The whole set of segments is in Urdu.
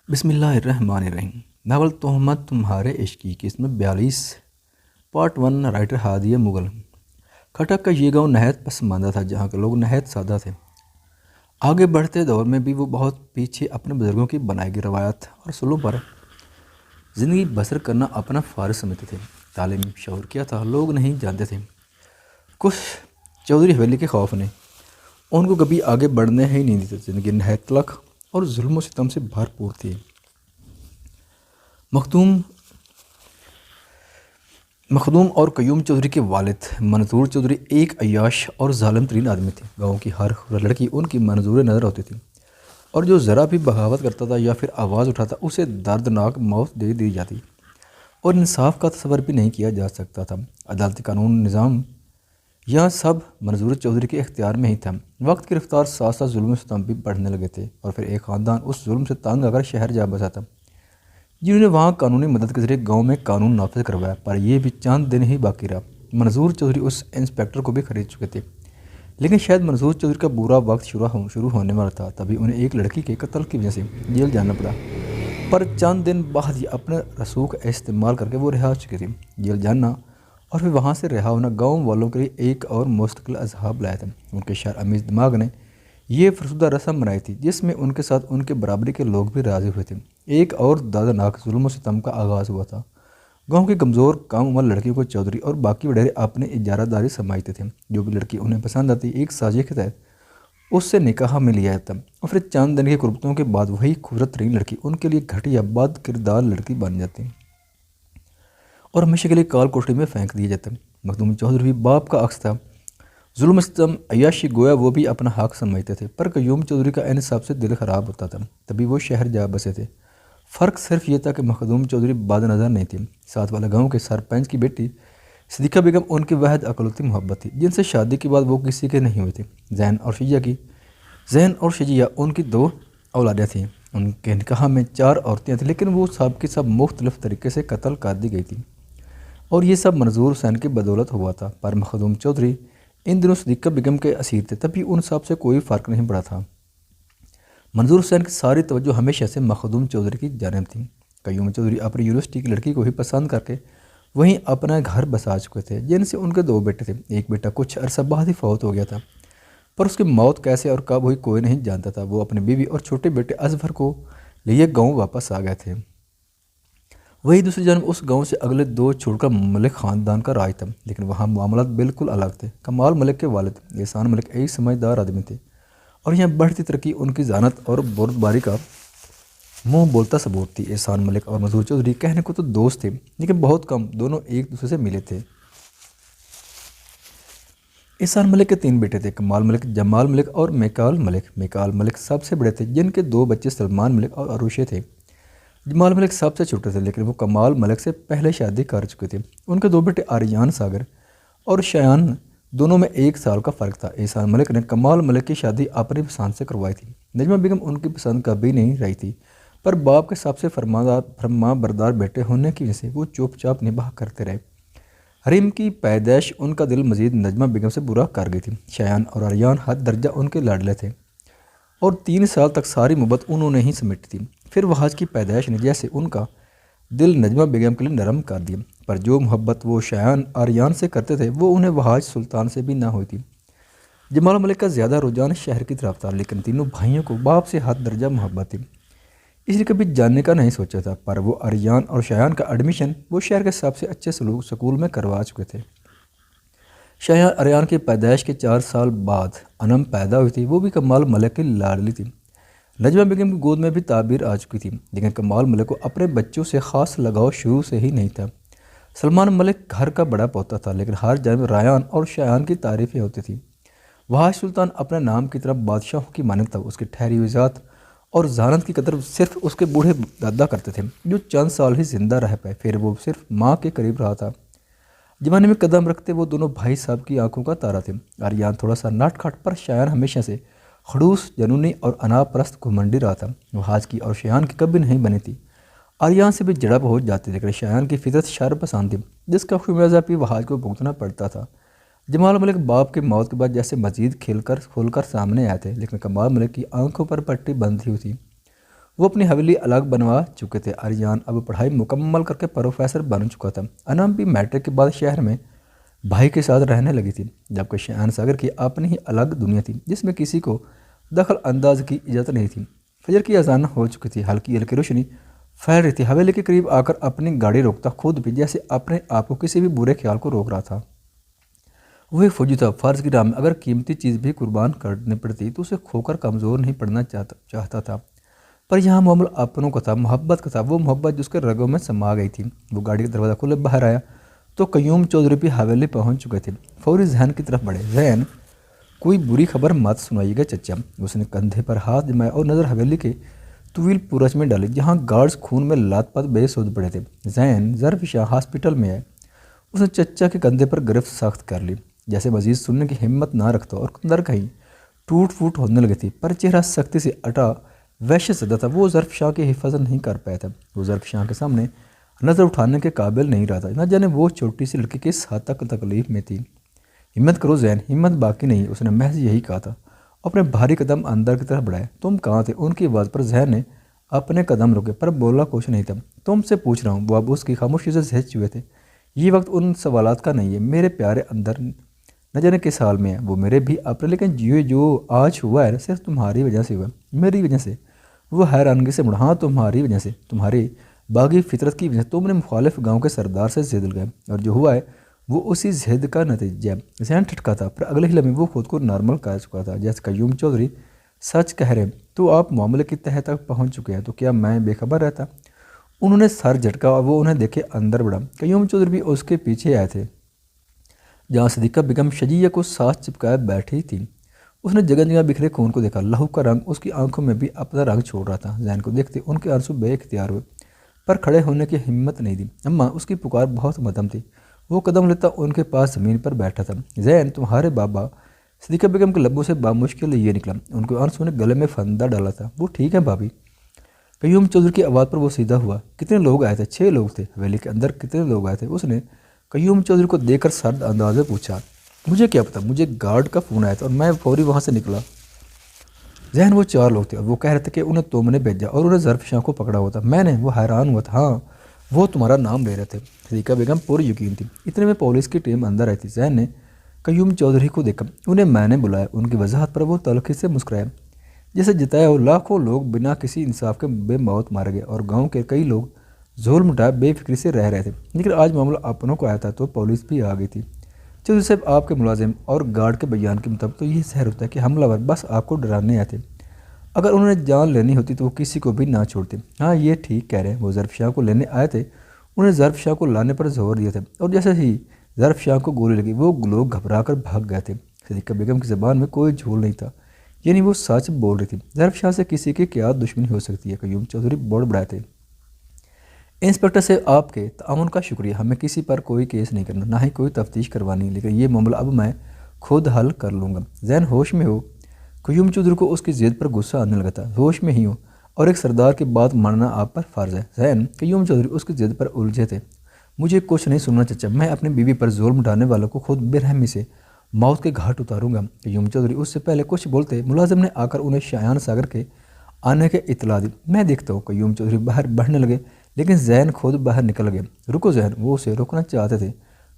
بسم اللہ الرحمن الرحیم ناول تہمت تمہارے عشق کی قسم 42 پارٹ 1 رائٹر ہادیہ مغل۔ کھٹک کا یہ گاؤں نہایت پسماندہ تھا جہاں کے لوگ نہایت سادہ تھے۔ آگے بڑھتے دور میں بھی وہ بہت پیچھے اپنے بزرگوں کی بنائی گئی روایات اور اصولوں پر زندگی بسر کرنا اپنا فرض سمجھتے تھے۔ تعلیم شعور کیا تھا لوگ نہیں جانتے تھے۔ کچھ چودھری حویلی کے خوف نے ان کو کبھی آگے بڑھنے ہی نہیں دیتے۔ زندگی نہایت تلخ اور ظلم و ستم سے بھرپور تھی۔ مخدوم اور قیوم چودھری کے والد منظور چودھری ایک عیاش اور ظالم ترین آدمی تھے۔ گاؤں کی ہر لڑکی ان کی منظور نظر ہوتی تھی اور جو ذرا بھی بغاوت کرتا تھا یا پھر آواز اٹھاتا اسے دردناک موت دے دی جاتی اور انصاف کا تصور بھی نہیں کیا جا سکتا تھا۔ عدالتی قانون نظام یہاں سب منظور چودھری کے اختیار میں ہی تھا۔ وقت کی رفتار ساتھ ساتھ ظلم و ستم بھی بڑھنے لگے تھے اور پھر ایک خاندان اس ظلم سے تنگ آ کر شہر جا بسا تھا جنہوں نے وہاں قانونی مدد کے ذریعے گاؤں میں قانون نافذ کروایا، پر یہ بھی چند دن ہی باقی رہا۔ منظور چودھری اس انسپکٹر کو بھی خرید چکے تھے، لیکن شاید منظور چودھری کا برا وقت شروع ہونے والا تھا تبھی انہیں ایک لڑکی کے قتل کی وجہ سے جیل جانا پڑا، پر چند دن بعد ہی اپنے رسوخ استعمال کر کے وہ رہا ہو چکے تھے۔ جیل جانا اور پھر وہاں سے رہا ہونا گاؤں والوں کے لیے ایک اور مستقل عذاب لایا تھا۔ ان کے شہر امیز دماغ نے یہ فرسودہ رسم بنائی تھی جس میں ان کے ساتھ ان کے برابری کے لوگ بھی راضی ہوئے تھے۔ ایک اور دردناک ظلم و ستم کا آغاز ہوا تھا۔ گاؤں کی کمزور کم عمر لڑکیوں کو چودھری اور باقی وڈیرے اپنے اجارہ داری سمجھتے تھے۔ جو بھی لڑکی انہیں پسند آتی ایک سازش کے تحت اس سے نکاح میں لیا جاتا اور پھر چند دن کے قربتوں کے بعد وہی خوبصورت ترین لڑکی ان کے لیے گھٹیا بد کردار لڑکی بن جاتی اور ہمیشہ کے لیے کال کوٹری میں پھینک دیا جاتا۔ مخدوم چودھری بھی باپ کا عکس تھا۔ ظلم ستم عیاشی گویا وہ بھی اپنا حق سمجھتے تھے، پر قیوم چودھری کا ان سب سے دل خراب ہوتا تھا تبھی وہ شہر جا بسے تھے۔ فرق صرف یہ تھا کہ مخدوم چودھری بد نظر نہیں تھے۔ ساتھ والے گاؤں کے سرپنچ کی بیٹی صدیقہ بیگم ان کی واحد اقلیتی محبت تھی جن سے شادی کے بعد وہ کسی کے نہیں ہوئے تھے۔ زین اور شجیہ ان کی دو اولادیں تھیں۔ ان کے نکاح میں 4 عورتیں تھیں لیکن وہ سب کی سب مختلف طریقے سے قتل کر دی گئی تھیں اور یہ سب منظور حسین کی بدولت ہوا تھا۔ پر مخدوم چودھری ان دنوں صدیقہ بیگم کے اسیر تھے تبھی ان سب سے کوئی فرق نہیں پڑا تھا۔ منظور حسین کی ساری توجہ ہمیشہ سے مخدوم چودھری کی جانب تھی۔ قیوم چودھری اپنی یونیورسٹی کی لڑکی کو ہی پسند کر کے وہیں اپنا گھر بسا چکے تھے جن سے ان کے 2 بیٹے تھے۔ ایک بیٹا کچھ عرصہ بعد ہی فوت ہو گیا تھا، پر اس کی موت کیسے اور کب ہوئی کوئی نہیں جانتا تھا۔ وہ اپنی بیوی اور چھوٹے بیٹے اظفر کو لیے گاؤں واپس آ گئے تھے۔ وہی دوسری جانب اس گاؤں سے اگلے 2 چھوڑ کر ملک خاندان کا راج تھا، لیکن وہاں معاملات بالکل الگ تھے۔ کمال ملک کے والد احسان ملک ایک سمجھدار آدمی تھے اور یہاں بڑھتی ترقی ان کی ذہانت اور بردباری کا منہ بولتا ثبوت تھی۔ احسان ملک اور منظور چودھری کہنے کو تو دوست تھے لیکن بہت کم دونوں ایک دوسرے سے ملے تھے۔ احسان ملک کے 3 بیٹے تھے، کمال ملک، جمال ملک اور میکال ملک۔ میکال ملک سب سے بڑے تھے جن کے 2 بچے سلمان ملک اور عروشے تھے۔ جمال ملک سب سے چھوٹے تھے لیکن وہ کمال ملک سے پہلے شادی کر چکے تھے۔ ان کے 2 بیٹے آریان ساگر اور شایان، دونوں میں 1 سال کا فرق تھا۔ احسان ملک نے کمال ملک کی شادی اپنی پسند سے کروائی تھی۔ نجمہ بیگم ان کی پسند کبھی نہیں رہی تھی، پر باپ کے سب سے فرما بردار بیٹے ہونے کی وجہ سے وہ چپ چاپ نباہ کرتے رہے۔ حریم کی پیدائش ان کا دل مزید نجمہ بیگم سے برا کر گئی تھی۔ شایان اور آریان حد درجہ ان کے لاڈلے تھے اور 3 سال تک ساری محبت انہوں نے ہی سمیٹی تھی۔ پھر وحاج کی پیدائش نے جیسے ان کا دل نجمہ بیگم کے لیے نرم کر دیا، پر جو محبت وہ شایان آریان سے کرتے تھے وہ انہیں وحاج سلطان سے بھی نہ ہوئی تھی۔ جمال ملک کا زیادہ رجحان شہر کی طرف تھا لیکن تینوں بھائیوں کو باپ سے حد درجہ محبت تھی، اس لیے کبھی جاننے کا نہیں سوچا تھا۔ پر وہ آریان اور شایان کا ایڈمیشن وہ شہر کے سب سے اچھے سکول میں کروا چکے تھے۔ شایان آریان کی پیدائش کے 4 سال بعد انم پیدا ہوئی تھی، وہ بھی کمال ملک کی لاڈلی تھی۔ نجمہ بیگم کی گود میں بھی تعبیر آ چکی تھی لیکن کمال ملک کو اپنے بچوں سے خاص لگاؤ شروع سے ہی نہیں تھا۔ سلمان ملک گھر کا بڑا پوتا تھا لیکن ہر جانب ریان اور شایان کی تعریفیں ہوتی تھیں۔ وحاج سلطان اپنے نام کی طرف بادشاہوں کی مانند تھا۔ اس کی ٹھہری ہوئی ذات اور ذہانت کی قدر صرف اس کے بوڑھے دادا کرتے تھے جو چند سال ہی زندہ رہ پائے، پھر وہ صرف ماں کے قریب رہا تھا۔ زمانے میں قدم رکھتے وہ دونوں بھائی صاحب کی آنکھوں کا تارا تھے۔ آریان تھوڑا سا نٹ کھٹ پر شایان ہمیشہ سے خڑوس، جنونی اور انا پرست گھمنڈی رہا تھا۔ وحاج کی اور شایان کی کبھی نہیں بنی تھی۔ آریان سے بھی جڑپ ہو جاتی لیکن شایان کی فطرت شر پسند تھی جس کا خمیازہ بھی وحاج کو بھگتنا پڑتا تھا۔ جمال ملک باپ کی موت کے بعد جیسے مزید کھل کر سامنے آئے تھے لیکن کمال ملک کی آنکھوں پر پٹی بندھی ہوئی تھی۔ وہ اپنی حویلی الگ بنوا چکے تھے۔ آریان اب پڑھائی مکمل کر کے پروفیسر بن چکا تھا۔ انم بھی میٹرک کے بعد شہر میں بھائی کے ساتھ رہنے لگی تھی، جبکہ شایان ساگر کی اپنی ہی الگ دنیا تھی جس میں کسی کو دخل انداز کی اجازت نہیں تھی۔ فجر کی اذان ہو چکی تھی، ہلکی ہلکی روشنی پھیل رہی تھی۔ حویلی کے قریب آ کر اپنی گاڑی روکتا خود بھی جیسے اپنے آپ کو کسی بھی برے خیال کو روک رہا تھا۔ وہ ایک فوجی تھا، فرض کی راہ میں اگر قیمتی چیز بھی قربان کرنی پڑتی تو اسے کھو کر کمزور نہیں پڑنا چاہتا تھا۔ پر یہاں معاملہ اپنوں کا تھا، محبت کا تھا، وہ محبت جس کے رگوں میں سما گئی تھی۔ وہ گاڑی کا دروازہ کھولے باہر آیا تو قیوم چودھری بھی حویلی پہنچ چکے تھے۔ فوری ذہن کی طرف بڑھے۔ ذہن، کوئی بری خبر مت سنائیے گا چچا۔ اس نے کندھے پر ہاتھ جمایا اور نظر حویلی کے طویل پورچ میں ڈالی جہاں گارڈز خون میں لات پات بے سود پڑے تھے۔ ذہن ظرف شاہ ہاسپٹل میں ہے۔ اس نے چچا کے کندھے پر گرفت سخت کر لی، جیسے مزید سننے کی ہمت نہ رکھتا، اور اندر کہیں ٹوٹ پھوٹ ہونے لگی تھی، پر چہرہ سختی سے اٹا وحشت زدہ تھا۔ وہ ظرف شاہ کی حفاظت نہیں کر پایا تھا۔ وہ ظرف شاہ کے سامنے نظر اٹھانے کے قابل نہیں رہا تھا، نہ جانے وہ چھوٹی سی لڑکی کس حد تک تکلیف میں تھی۔ ہمت کرو ذہن، ہمت باقی نہیں، اس نے محض یہی کہا تھا۔ اپنے بھاری قدم اندر کی طرف بڑھائے۔ تم کہاں تھے؟ ان کی آواز پر ذہن نے اپنے قدم روکے، پر بولا کچھ نہیں تھا۔ تم سے پوچھ رہا ہوں۔ وہ اب اس کی خاموشی سے زہج چوئے تھے۔ یہ وقت ان سوالات کا نہیں ہے میرے پیارے، اندر نہ جانے کس حال میں ہے۔ وہ میرے بھی اپنے، لیکن یہ جو آج ہوا ہے صرف تمہاری وجہ سے ہوا، میری وجہ سے۔ وہ حیرانگی سے مڑا۔ ہاں تمہاری وجہ سے، تمہاری باغی فطرت کی وجہ سے۔ تم نے مخالف گاؤں کے سردار سے ضد لگائی اور جو ہوا ہے وہ اسی ضد کا نتیجہ ہے۔ ذہن ٹھٹکا تھا، پر اگلے ہی لمحے وہ خود کو نارمل کر چکا تھا۔ جیسے قیوم چودھری سچ کہہ رہے ہیں تو آپ معاملے کی تہہ تک پہنچ چکے ہیں، تو کیا میں بے خبر رہتا؟ انہوں نے سر جھٹکا اور وہ انہیں دیکھے اندر بڑھا۔ قیوم چودھری بھی اس کے پیچھے آئے تھے جہاں صدیقہ بیگم شجیہ کو ساتھ چپکائے بیٹھی تھی۔ اس نے جگہ جگہ بکھرے خون کو دیکھا، لہو کا رنگ اس کی آنکھوں میں بھی اپنا رنگ چھوڑ رہا تھا۔ ذہن کو دیکھتے ان کے آنسو بے اختیار ہوئے، پر کھڑے ہونے کی ہمت نہیں دی۔ اماں، اس کی پکار بہت مدھم تھی۔ وہ قدم لیتا ان کے پاس زمین پر بیٹھا تھا۔ ذہن، تمہارے بابا؟ صدیقہ بیگم کے لبوں سے بامشکل یہ نکلا۔ ان کے آنسو نے گلے میں پھندہ ڈالا تھا۔ وہ ٹھیک ہے بھابھی؟ قیوم چودھری کی آواز پر وہ سیدھا ہوا۔ کتنے لوگ آئے تھے؟ 6 لوگ تھے۔ حویلی کے اندر کتنے لوگ آئے تھے؟ اس نے قیوم چودھری کو دیکھ کر سرد انداز میں پوچھا۔ مجھے کیا پتا، مجھے گارڈ کا فون آیا تھا اور میں فوری وہاں سے نکلا۔ ذہن، وہ 4 لوگ تھے اور وہ کہہ رہے تھے کہ انہیں تم نے بھیجا اور انہیں ظرف شاہ کو پکڑا ہوا تھا۔ میں نے؟ وہ حیران ہوا تھا۔ ہاں، وہ تمہارا نام لے رہے تھے۔ صدیقہ بیگم پوری یقین تھی۔ اتنے میں پولیس کی ٹیم اندر آئی تھی۔ ذہن نے قیوم چودھری کو دیکھا۔ انہیں میں نے بلایا۔ ان کی وضاحت پر وہ تلخی سے مسکرایا، جیسے جتایا ہو لاکھوں لوگ بنا کسی انصاف کے بے موت مارے گئے اور گاؤں کے کئی لوگ ظلم اٹھائے بے فکری سے رہ رہے تھے، لیکن آج معاملہ اپنوں کو آیا تھا تو پولیس بھی آ گئی تھی۔ چودھری صاحب، آپ کے ملازم اور گارڈ کے بیان کے مطابق تو یہ ظاہر ہوتا ہے کہ حملہ ور بس آپ کو ڈرانے آئے تھے۔ اگر انہوں نے جان لینی ہوتی تو وہ کسی کو بھی نہ چھوڑتے۔ ہاں، یہ ٹھیک کہہ رہے ہیں، وہ ظرف شاہ کو لینے آئے تھے۔ انہیں ظرف شاہ کو لانے پر زور دیا تھا اور جیسے ہی ظرف شاہ کو گولی لگی وہ لوگ گھبرا کر بھاگ گئے تھے۔ صدیقہ بیگم کی زبان میں کوئی جھول نہیں تھا، یعنی وہ سچ بول رہی تھی۔ ظرف شاہ سے کسی کی کیا دشمنی ہو سکتی ہے؟ قیوم چودھری بڑھ بڑھائے تھے۔ انسپکٹر سے آپ کے تعاون کا شکریہ۔ ہمیں کسی پر کوئی کیس نہیں کرنا، نہ ہی کوئی تفتیش کروانی، لیکن یہ معاملہ اب میں خود حل کر لوں گا۔ ذہن، ہوش میں ہو؟ قیوم چودھری کو اس کی ضد پر غصہ آنے لگا تھا۔ ہوش میں ہی ہوں، اور ایک سردار کی بات ماننا آپ پر فرض ہے۔ ذہن، قیوم چودھری اس کی ضد پر الجھے تھے۔ مجھے کچھ نہیں سننا چچا، میں اپنی بیوی پر ظلم ڈھانے والوں کو خود بے رحمی سے موت کے گھاٹ اتاروں گا۔ قیوم چودھری اس سے پہلے کچھ بولتے ملازم نے آ کر انہیں شایان ساگر کے آنے کے اطلاع دی۔ میں دیکھتا ہوں۔ قیوم چودھری باہر بڑھنے لگے، لیکن ذہن خود باہر نکل گئے۔ رکو ذہن، وہ اسے روکنا چاہتے تھے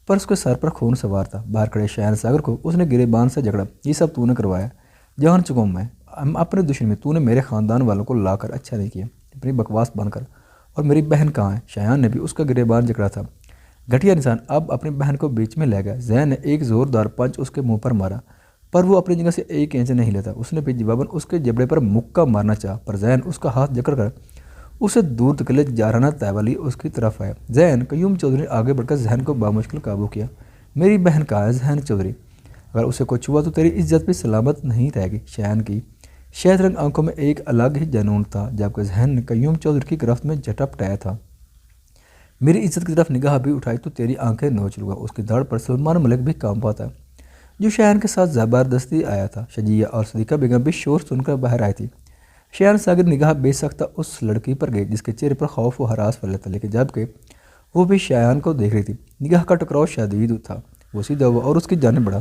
پر اس کے سر پر خون سوار تھا۔ باہر کھڑے شایان ساگر کو اس نے گریبان سے جکڑا۔ یہ سب تو نے کروایا، جان چکا ہوں میں اپنے دشمن میں۔ تو نے میرے خاندان والوں کو لا کر اچھا نہیں کیا، اپنی بکواس بند کر۔ اور میری بہن کہاں ہے؟ شایان نے بھی اس کا گریبان جکڑا تھا۔ گھٹیا انسان، اب اپنی بہن کو بیچ میں لے گیا۔ ذہن نے ایک زوردار پنچ اس کے منہ پر مارا، پر وہ اپنی جگہ سے 1 انچ نہیں لیتا۔ اس نے بھی جواباً اس کے جبڑے پر مکہ مارنا چاہا، پر ذہن اس کا ہاتھ جکڑ کر اسے دور دھکیلے جارحانہ تیوالی اس کی طرف آیا۔ ذہن، قیوم چودھری نے آگے بڑھ کر ذہن کو بامشکل قابو کیا۔ میری بہن کہاں ہے؟ ذہن چودھری، اگر اسے کچھ ہوا تو تیری عزت بھی سلامت نہیں رہے گی۔ شایان کی شہد رنگ آنکھوں میں ایک الگ ہی جنون تھا، جبکہ ذہن نے قیوم چودھری کی گرفت میں جھٹپٹایا تھا۔ میری عزت کی طرف نگاہ بھی اٹھائی تو تیری آنکھیں نوچ لوں گا۔ اس کی دھڑ پر سلمان ملک بھی کانپا تھا، جو شایان کے ساتھ زبردستی آیا تھا۔ شجیہ اور صدیقہ بیگم بھی شور سن کر باہر آئی تھی۔ شایان ساگر نگاہ بے سختہ اس لڑکی پر گئی جس کے چہرے پر خوف و ہراس پھیلا تھا، لیکن جبکہ وہ بھی شایان کو دیکھ رہی تھی۔ نگاہ کا ٹکراؤ شدید تھا۔ وہ سیدھا ہوا اور اس کی جانب بڑھا۔